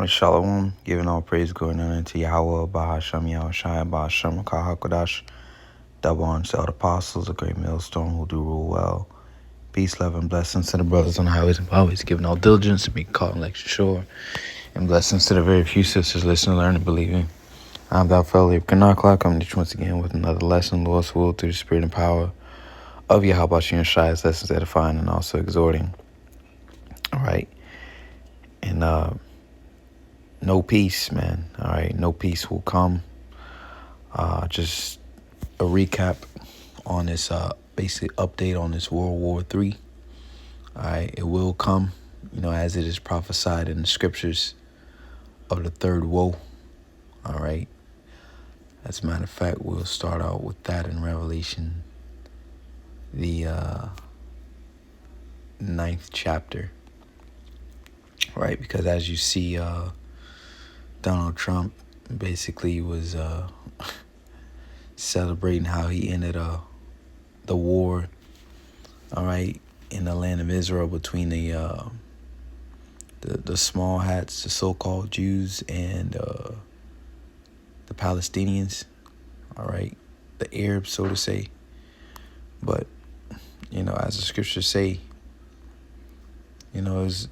Shalom, giving all praise, glory, and honor to Yahweh, Bahasham, Yahushai, Bahasham, Kahakodash, double on the apostles, a great millstone who do rule well. Peace, love, and blessings to the brothers on the highways and byways, giving all diligence to be caught in lecture shore, and blessings to the very few sisters listening, learning, believing. I'm thou fellow Kanakla, coming to you once again with another lesson, Lord's will, through the spirit and power of Yahweh Shai's lessons edifying and also exhorting. All right. And no peace, man. All right, no peace will come. Just a recap on this basic update on this World War III. All right, it will come, as it is prophesied in the scriptures of the third woe. All right. As a matter of fact, we'll start out with that in Revelation, the 9th chapter. Right, because as you see, Donald Trump basically was celebrating how he ended the war, all right, in the land of Israel between the small hats, the so-called Jews, and the Palestinians, all right, the Arabs, so to say. But, as the scriptures say, is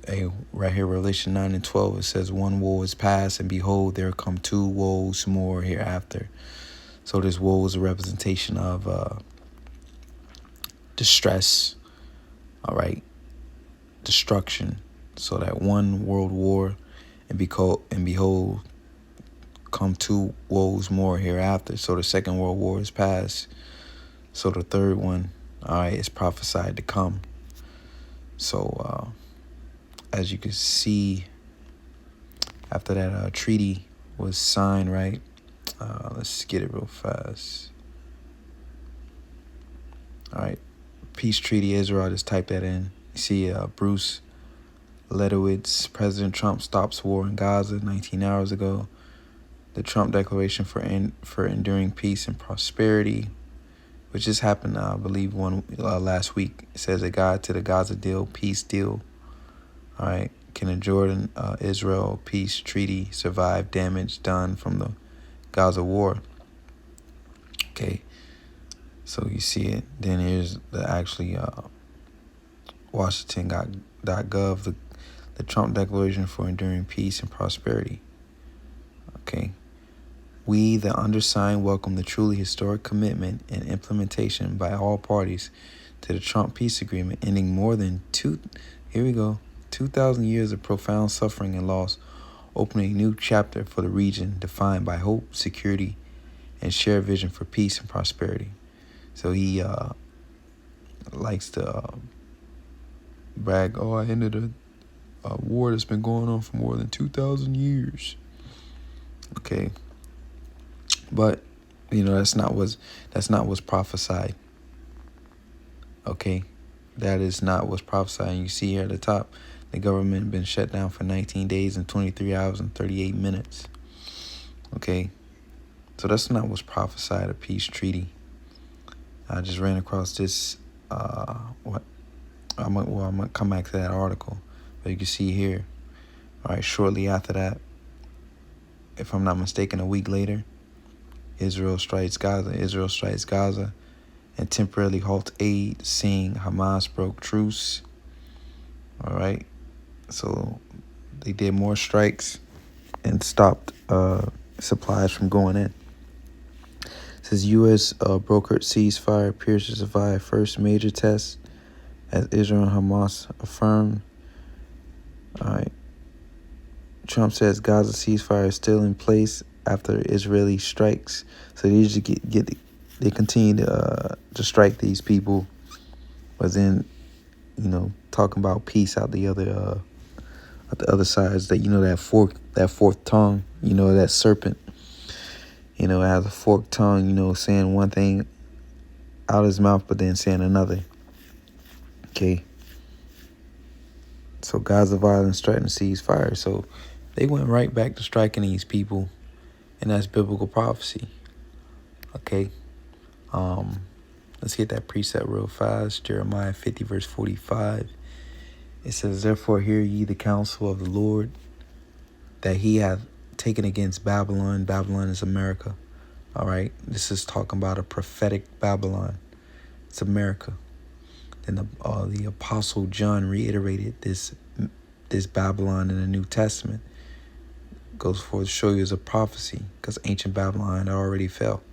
right here, Revelation 9 and 12, it says, one woe is past, and behold, there come two woes more hereafter. So this woe is a representation of distress, all right, destruction. So that one world war, and behold, come two woes more hereafter. So the second world war is past. So the third one, all right, is prophesied to come. So as you can see, after that treaty was signed, right? Let's get it real fast. All right, peace treaty Israel. Just type that in. You see, Bruce Ledowitz, President Trump stops war in Gaza 19 hours ago. The Trump declaration for enduring peace and prosperity, which just happened, I believe, last week. It says a guide to the Gaza deal, peace deal. All right, can a Jordan Israel peace treaty survive damage done from the Gaza war? Okay, so you see it. Then here's the actually Washington.gov, the Trump declaration for enduring peace and prosperity. Okay. We, the undersigned, welcome the truly historic commitment and implementation by all parties to the Trump peace agreement, ending more than 2,000 years of profound suffering and loss, opening a new chapter for the region defined by hope, security, and shared vision for peace and prosperity. So he likes to brag, I ended a war that's been going on for more than 2,000 years. Okay. But, that's not what's prophesied. Okay. That is not what's prophesied. And you see here at the top, the government been shut down for 19 days and 23 hours and 38 minutes. Okay. So that's not what's prophesied, a peace treaty. I just ran across this, I'm going to come back to that article. But you can see here, all right, shortly after that, if I'm not mistaken, a week later, Israel strikes Gaza and temporarily halts aid, saying Hamas broke truce. All right. So they did more strikes and stopped supplies from going in. It says U.S. brokered ceasefire appears to survive first major test as Israel and Hamas affirmed. All right. Trump says Gaza ceasefire is still in place after Israeli strikes. So they just they continue to strike these people, but then talking about peace out the other sides. That that fourth tongue, that serpent, it has a forked tongue, saying one thing out his mouth, but then saying another. Okay. So Gaza violence threatened ceasefire. So they went right back to striking these people, and that's biblical prophecy. Okay. Let's get that precept real fast. Jeremiah 50 verse 45. It says, therefore hear ye the counsel of the Lord. that he hath taken against Babylon. Babylon is America. All right. This is talking about a prophetic Babylon. It's America. Then the Apostle John reiterated this Babylon in the New Testament. Goes forth to show you as a prophecy, because ancient Babylon already fell.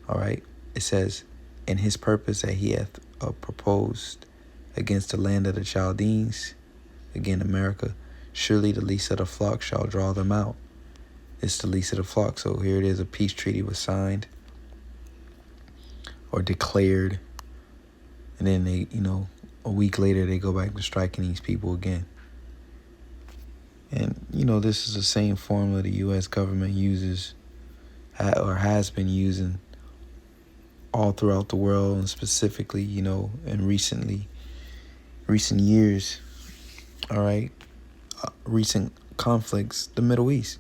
All right. It says, in his purpose that he hath proposed against the land of the Chaldeans, again America, surely the least of the flock shall draw them out. It's the least of the flock. So here it is, a peace treaty was signed or declared, and then they, a week later they go back to striking these people again. And this is the same formula the U.S. government uses or has been using all throughout the world, and specifically, in recent years, all right, recent conflicts, the Middle East.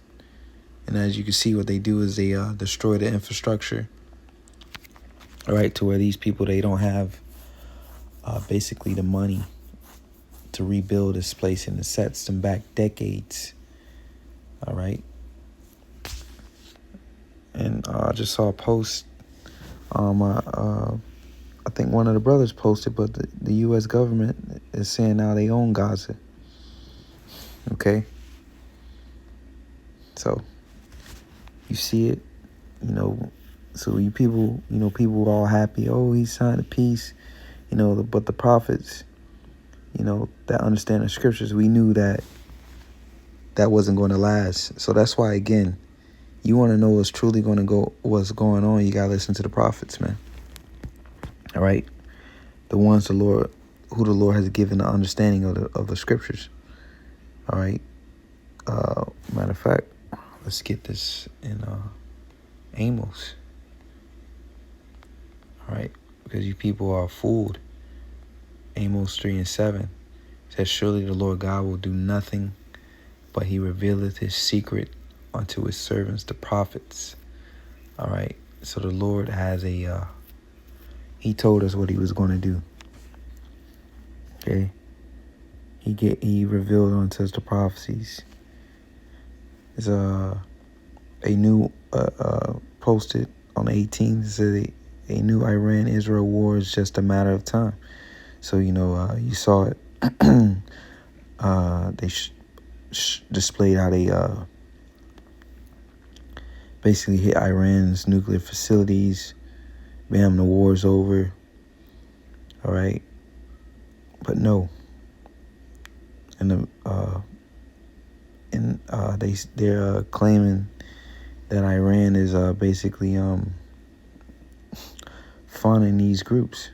And as you can see, what they do is they destroy the infrastructure, all right, to where these people, they don't have basically the money to rebuild this place, and it sets them back decades, all right. And I just saw a post. I think one of the brothers posted, but the U.S. government is saying now they own Gaza. Okay. So you see it, so you people, people are all happy. Oh, he signed a peace, but the prophets, that understand the scriptures, we knew that wasn't going to last. So that's why, again, you want to know what's truly going to what's going on, you got to listen to the prophets, man. All right. The ones who the Lord has given the understanding of the scriptures. All right. Matter of fact, let's get this in Amos. All right. Because you people are fooled. Amos 3:7 says, surely the Lord God will do nothing, but he revealeth his secret unto his servants, the prophets. All right. So the Lord has he told us what he was going to do. Okay. He revealed unto us the prophecies. There's a new posted on the 18th. It said a new Iran-Israel war is just a matter of time. So you saw it. They displayed how they basically hit Iran's nuclear facilities. Bam, the war's over. All right. But no. And they're claiming that Iran is basically funding these groups.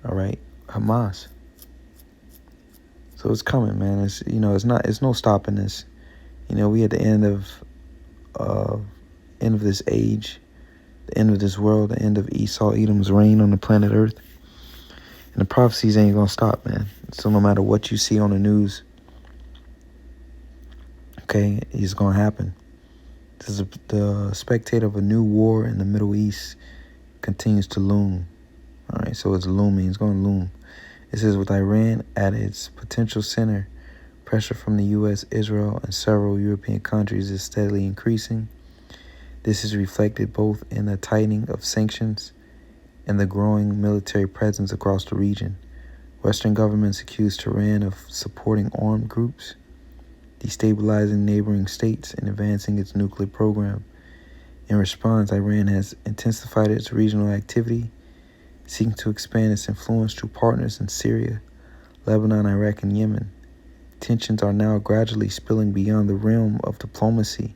All right, Hamas. So it's coming, man. It's it's no stopping this. We at the end of this age, the end of this world, the end of Esau, Edom's reign on the planet Earth. And the prophecies ain't gonna stop, man. So no matter what you see on the news, okay, it's gonna happen. This is the spectator of a new war in the Middle East continues to loom. All right, so it's looming. It's gonna loom. It says, with Iran at its potential center, pressure from the U.S., Israel, and several European countries is steadily increasing. This is reflected both in the tightening of sanctions and the growing military presence across the region. Western governments accuse Tehran of supporting armed groups, destabilizing neighboring states, and advancing its nuclear program. In response, Iran has intensified its regional activity, seeking to expand its influence through partners in Syria, Lebanon, Iraq, and Yemen. Tensions are now gradually spilling beyond the realm of diplomacy,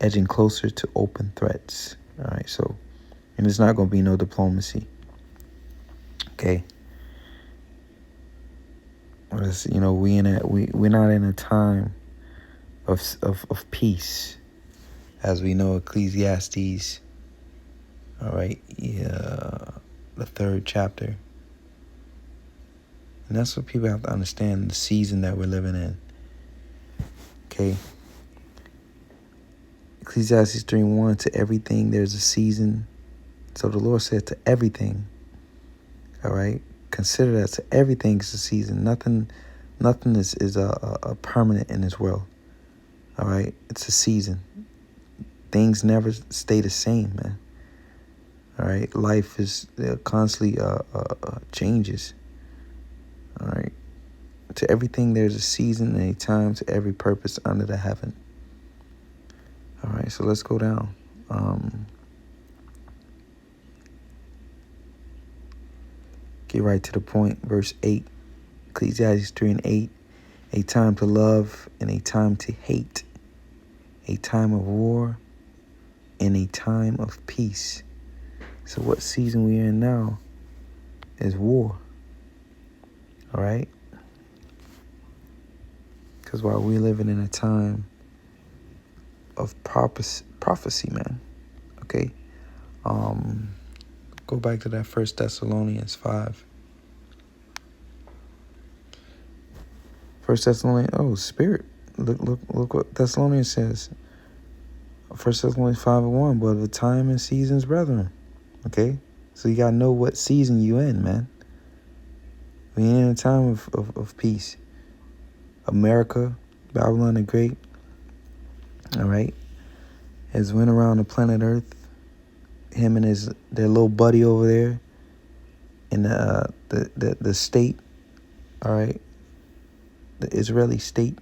edging closer to open threats. All right, so, and it's not going to be no diplomacy. Okay. We're not in a time of peace, as we know, Ecclesiastes. All right, the 3rd chapter, and that's what people have to understand, the season that we're living in. Okay. Ecclesiastes 3:1, to everything there's a season. So the Lord said to everything. All right. Consider that to everything is a season. Nothing is a permanent in this world. All right, it's a season. Things never stay the same, man. All right, life is constantly changes. All right, to everything there's a season and a time to every purpose under the heaven. All right, so let's go down. Get right to the point. Verse 8, Ecclesiastes 3 and 8. A time to love and a time to hate. A time of war and a time of peace. So what season we're in now is war. All right? Because while we're living in a time of prophecy, man. Okay? Go back to that 1 Thessalonians 5. 1 Thessalonians, Spirit. Look what Thessalonians says. 1 Thessalonians 5 and 1. But the time and seasons, brethren. Okay? So you got to know what season you in, man. We ain't in a time of peace. America, Babylon the Great, all right, has went around the planet Earth. Him and their little buddy over there in the state, all right, the Israeli state.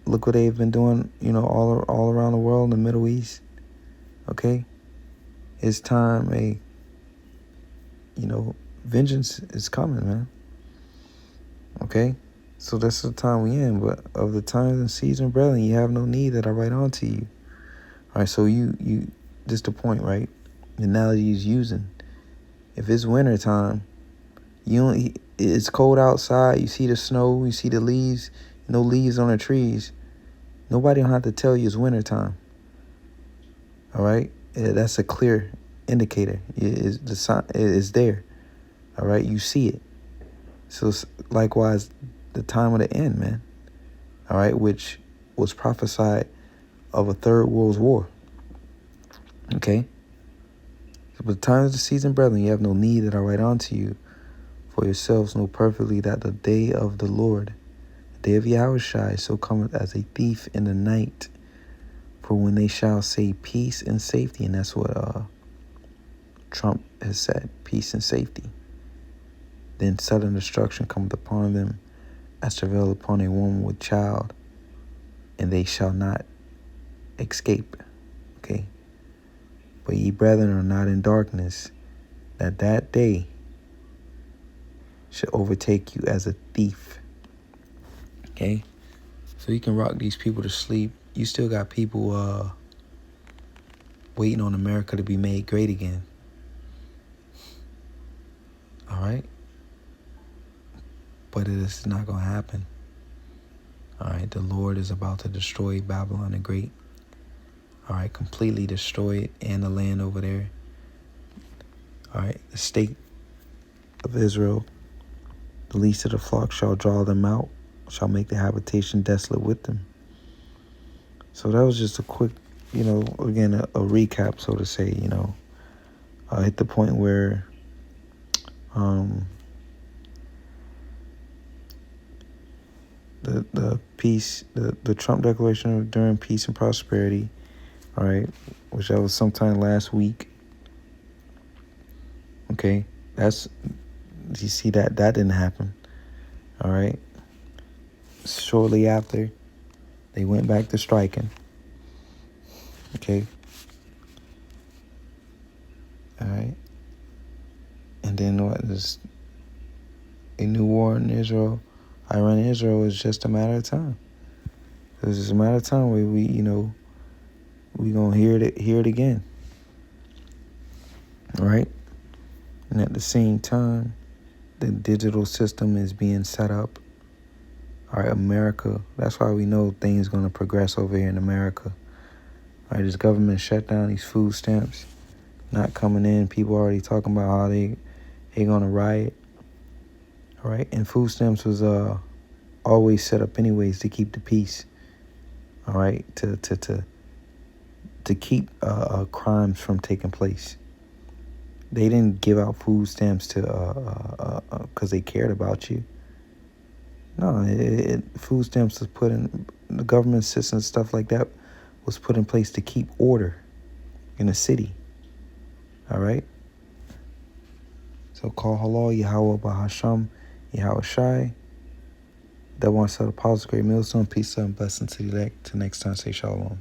Look what they've been doing, all around the world in the Middle East. Okay, it's time. Vengeance is coming, man. Okay. So that's the time we in. But of the times and season, brethren, you have no need that I write unto you. All right, so you just the point, right? The analogy he's using. If it's winter time, it's cold outside, you see the snow, you see the leaves, no leaves on the trees. Nobody don't have to tell you it's winter time. All right? That's a clear indicator. The sign is there. All right? You see it. So likewise, the time of the end, man. All right, which was prophesied of a third world war. Okay? So, but the time of the season, brethren, you have no need that I write unto you. For yourselves know perfectly that the day of the Lord, the day of Yahushua, so cometh as a thief in the night. For when they shall say peace and safety, and that's what Trump has said, peace and safety, then sudden destruction cometh upon them as travail upon a woman with child, and they shall not escape. Okay? But ye brethren are not in darkness, that day should overtake you as a thief. Okay? So you can rock these people to sleep. You still got people waiting on America to be made great again. All right? But it is not going to happen. All right? The Lord is about to destroy Babylon the Great. All right? Completely destroy it and the land over there. All right? The state of Israel, the least of the flock shall draw them out, shall make the habitation desolate with them. So that was just a quick, again, a recap, so to say, I hit the point where the peace, the Trump declaration of enduring peace and prosperity, all right, which that was sometime last week. Okay, you see that didn't happen. All right. Shortly after, they went back to striking. Okay. All right. And then what is a new war in Israel? Iran and Israel is just a matter of time. It's just a matter of time where we gonna hear it again. All right. And at the same time, the digital system is being set up. All right, America. That's why we know things going to progress over here in America. All right, this government shut down these food stamps, not coming in. People already talking about how they going to riot. All right, and food stamps was always set up anyways to keep the peace. All right, to keep crimes from taking place. They didn't give out food stamps to because they cared about you. No, food stamps was put in the government system, stuff like that, was put in place to keep order in the city. All right? So call halal, Yahweh Bahasham, Yahweh Shai. That one set of pause, great millstone. Peace, love, and blessing to you. Till next time, say shalom.